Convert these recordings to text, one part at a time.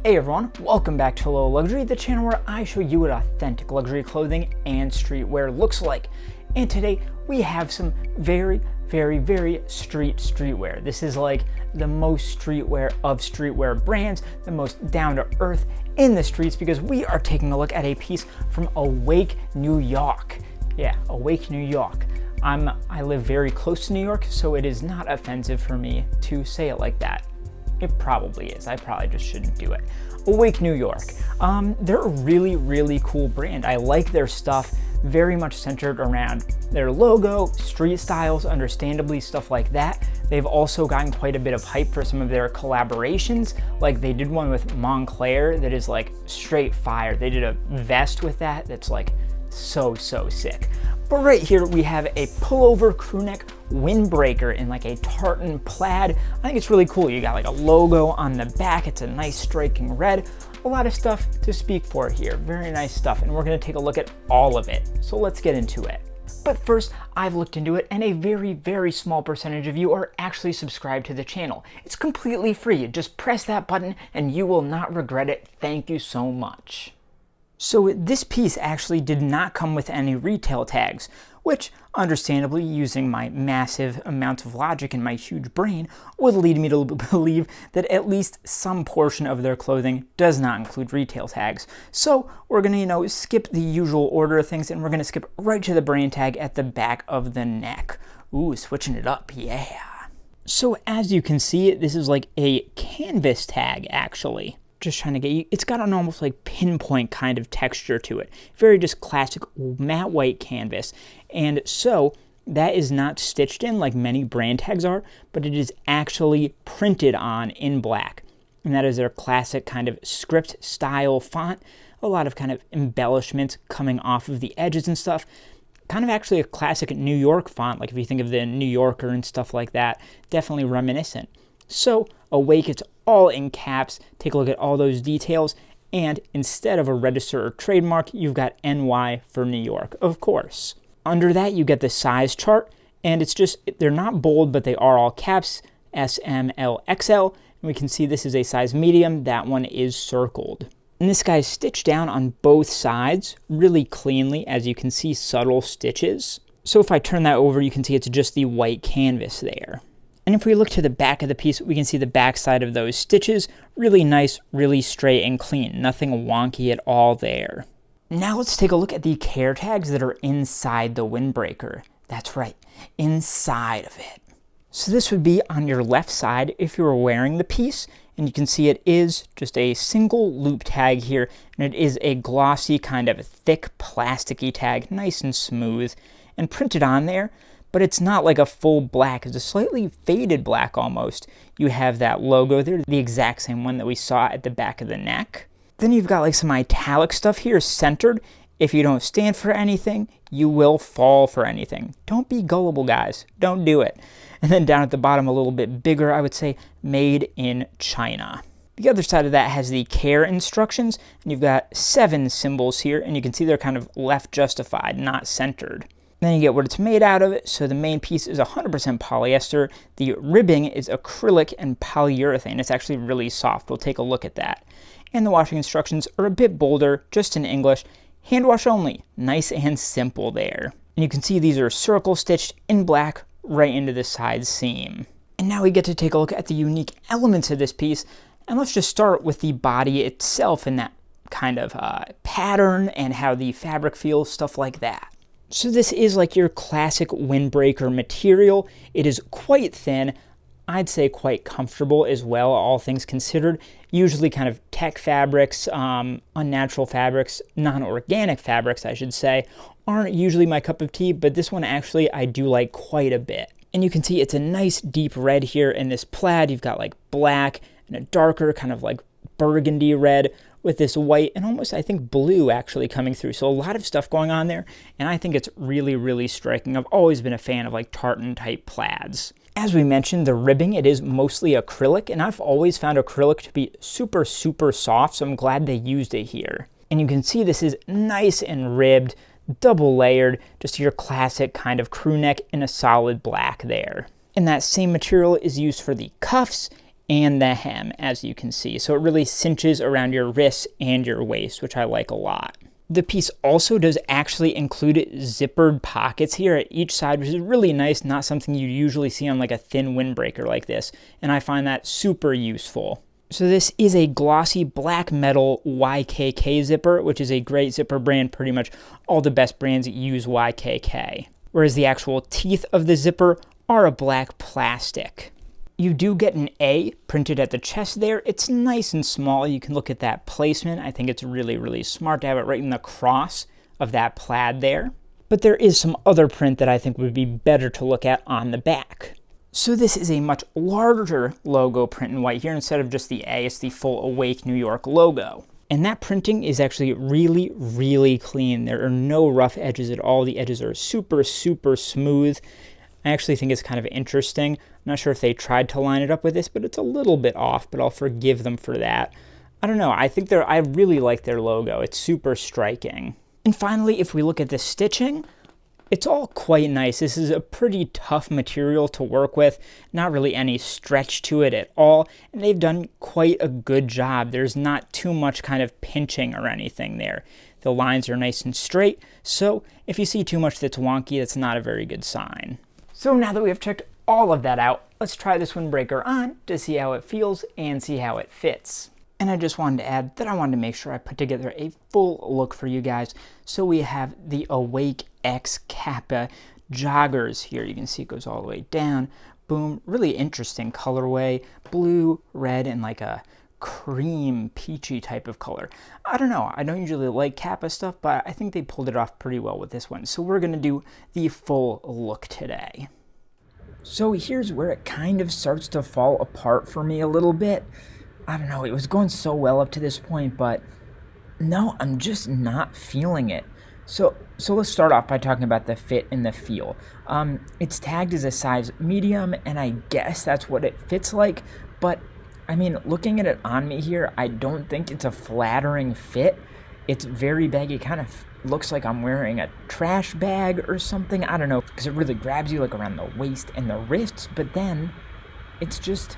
Hey everyone, welcome back to Hello Luxury, the channel where I show you what authentic luxury clothing and streetwear looks like. And today we have some very streetwear. This is like the most streetwear of streetwear brands, the most down to earth in the streets, because we are taking a look at a piece from Awake, New York. Yeah, Awake, New York. I live very close to New York, so it is not offensive for me to say it like that. It probably is. I probably just shouldn't do it. Awake New York. They're a really cool brand. I like their stuff, very much centered around their logo, street styles, understandably, stuff like that. They've also gotten quite a bit of hype for some of their collaborations. Like they did one with Moncler that is like straight fire. They did a vest with that's like so sick. But right here we have a pullover crewneck windbreaker in like a tartan plaid. I think it's really cool. You got like a logo on the back. It's a nice striking red. A lot of stuff to speak for here. Very nice stuff. And we're going to take a look at all of it. So let's get into it. But first, I've looked into it and a very small percentage of you are actually subscribed to the channel. It's completely free. Just press that button and you will not regret it. Thank you so much. So this piece actually did not come with any retail tags, which understandably, using my massive amounts of logic in my huge brain, would lead me to believe that at least some portion of their clothing does not include retail tags. So we're gonna, skip the usual order of things and we're gonna skip right to the brand tag at the back of the neck. Ooh, switching it up, yeah. So as you can see, this is like a canvas tag actually. Just trying to get you, it's got an almost like pinpoint kind of texture to it. Very just classic matte white canvas. And so that is not stitched in like many brand tags are, but it is actually printed on in black. And that is their classic kind of script style font. A lot of kind of embellishments coming off of the edges and stuff. Kind of actually a classic New York font, like if you think of the New Yorker and stuff like that, definitely reminiscent. So Awake, it's all in caps. Take a look at all those details. And instead of a register or trademark, you've got NY for New York, of course. Under that, you get the size chart. And it's just, they're not bold, but they are all caps, S, M, L, XL. And we can see this is a size medium. That one is circled. And this guy's stitched down on both sides really cleanly, as you can see, subtle stitches. So if I turn that over, you can see it's just the white canvas there. And if we look to the back of the piece, we can see the back side of those stitches. Really nice, really straight and clean. Nothing wonky at all there. Now let's take a look at the care tags that are inside the windbreaker. That's right, inside of it. So this would be on your left side if you were wearing the piece. And you can see it is just a single loop tag here. And it is a glossy kind of thick plasticky tag, nice and smooth. And printed on there. But it's not like a full black, it's a slightly faded black almost. You have that logo there, the exact same one that we saw at the back of the neck. Then you've got like some italic stuff here centered. If you don't stand for anything, you will fall for anything. Don't be gullible, guys. Don't do it. And then down at the bottom, a little bit bigger, I would say, made in China. The other side of that has the care instructions, and you've got 7 symbols here, and you can see they're kind of left justified, not centered. Then you get what it's made out of. So the main piece is 100% polyester. The ribbing is acrylic and polyurethane. It's actually really soft. We'll take a look at that. And the washing instructions are a bit bolder, just in English. Hand wash only. Nice and simple there. And you can see these are circle stitched in black right into the side seam. And now we get to take a look at the unique elements of this piece. And let's just start with the body itself and that kind of pattern and how the fabric feels, stuff like that. So this is like your classic windbreaker material. It is quite thin. I'd say quite comfortable as well, all things considered. Usually kind of tech fabrics, unnatural fabrics, non-organic fabrics, I should say, aren't usually my cup of tea, but this one actually I do like quite a bit. And you can see it's a nice deep red here in this plaid. You've got like black and a darker kind of like burgundy red with this white and almost, I think, blue actually coming through. So a lot of stuff going on there, and I think it's really striking. I've always been a fan of like tartan type plaids. As we mentioned, the ribbing, it is mostly acrylic, and I've always found acrylic to be super soft, so I'm glad they used it here. And you can see this is nice and ribbed, double layered, just your classic kind of crew neck in a solid black there. And that same material is used for the cuffs and the hem, as you can see. So it really cinches around your wrists and your waist, which I like a lot. The piece also does actually include zippered pockets here at each side, which is really nice, not something you usually see on like a thin windbreaker like this, and I find that super useful. So this is a glossy black metal YKK zipper, which is a great zipper brand. Pretty much all the best brands use YKK. Whereas the actual teeth of the zipper are a black plastic. You do get an A printed at the chest there. It's nice and small. You can look at that placement. I think it's really, really smart to have it right in the cross of that plaid there. But there is some other print that I think would be better to look at on the back. So this is a much larger logo print in white here. Instead of just the A, it's the full Awake New York logo. And that printing is actually really, really clean. There are no rough edges at all. The edges are super, super smooth. I actually think it's kind of interesting. I'm not sure if they tried to line it up with this, but it's a little bit off, but I'll forgive them for that. I don't know. I really like their logo. It's super striking. And finally, if we look at the stitching, it's all quite nice. This is a pretty tough material to work with, not really any stretch to it at all, and they've done quite a good job. There's not too much kind of pinching or anything there. The lines are nice and straight, so if you see too much that's wonky, that's not a very good sign. So now that we have checked all of that out, let's try this windbreaker on to see how it feels and see how it fits. And I just wanted to add that I wanted to make sure I put together a full look for you guys. So we have the Awake X Kappa joggers here. You can see it goes all the way down. Boom, really interesting colorway. Blue, red, and like a cream peachy type of color. I don't know, I don't usually like Kappa stuff, but I think they pulled it off pretty well with this one. So we're gonna do the full look today. So here's where it kind of starts to fall apart for me a little bit. I don't know, it was going so well up to this point, but no, I'm just not feeling it. So let's start off by talking about the fit and the feel. It's tagged as a size medium, and I guess that's what it fits like, but I mean, looking at it on me here, I don't think it's a flattering fit. It's very baggy. It kind of looks like I'm wearing a trash bag or something. I don't know, because it really grabs you like around the waist and the wrists, but then it's just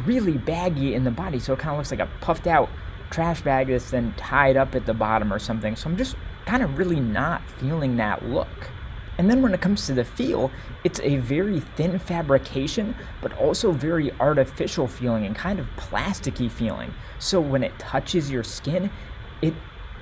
really baggy in the body, so it kind of looks like a puffed out trash bag that's then tied up at the bottom or something. So I'm just kind of really not feeling that look. And then when it comes to the feel, it's a very thin fabrication, but also very artificial feeling and kind of plasticky feeling. So when it touches your skin, it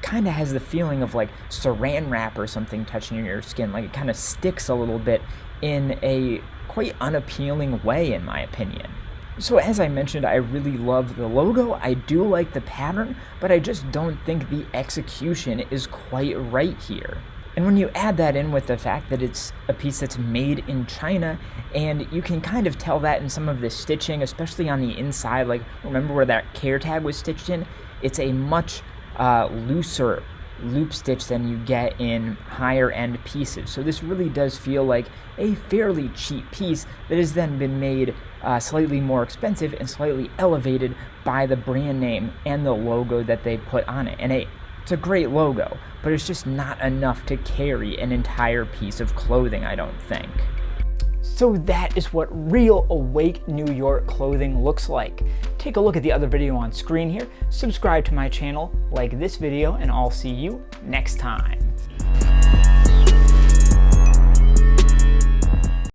kind of has the feeling of like saran wrap or something touching your skin. Like it kind of sticks a little bit in a quite unappealing way, in my opinion. So as I mentioned, I really love the logo. I do like the pattern, but I just don't think the execution is quite right here. And when you add that in with the fact that it's a piece that's made in China, and you can kind of tell that in some of the stitching, especially on the inside, like remember where that care tag was stitched in? It's a much looser loop stitch than you get in higher end pieces. So this really does feel like a fairly cheap piece that has then been made slightly more expensive and slightly elevated by the brand name and the logo that they put on it. And it's a great logo, but it's just not enough to carry an entire piece of clothing, I don't think. So that is what real Awake New York clothing looks like. Take a look at the other video on screen here, subscribe to my channel, like this video, and I'll see you next time.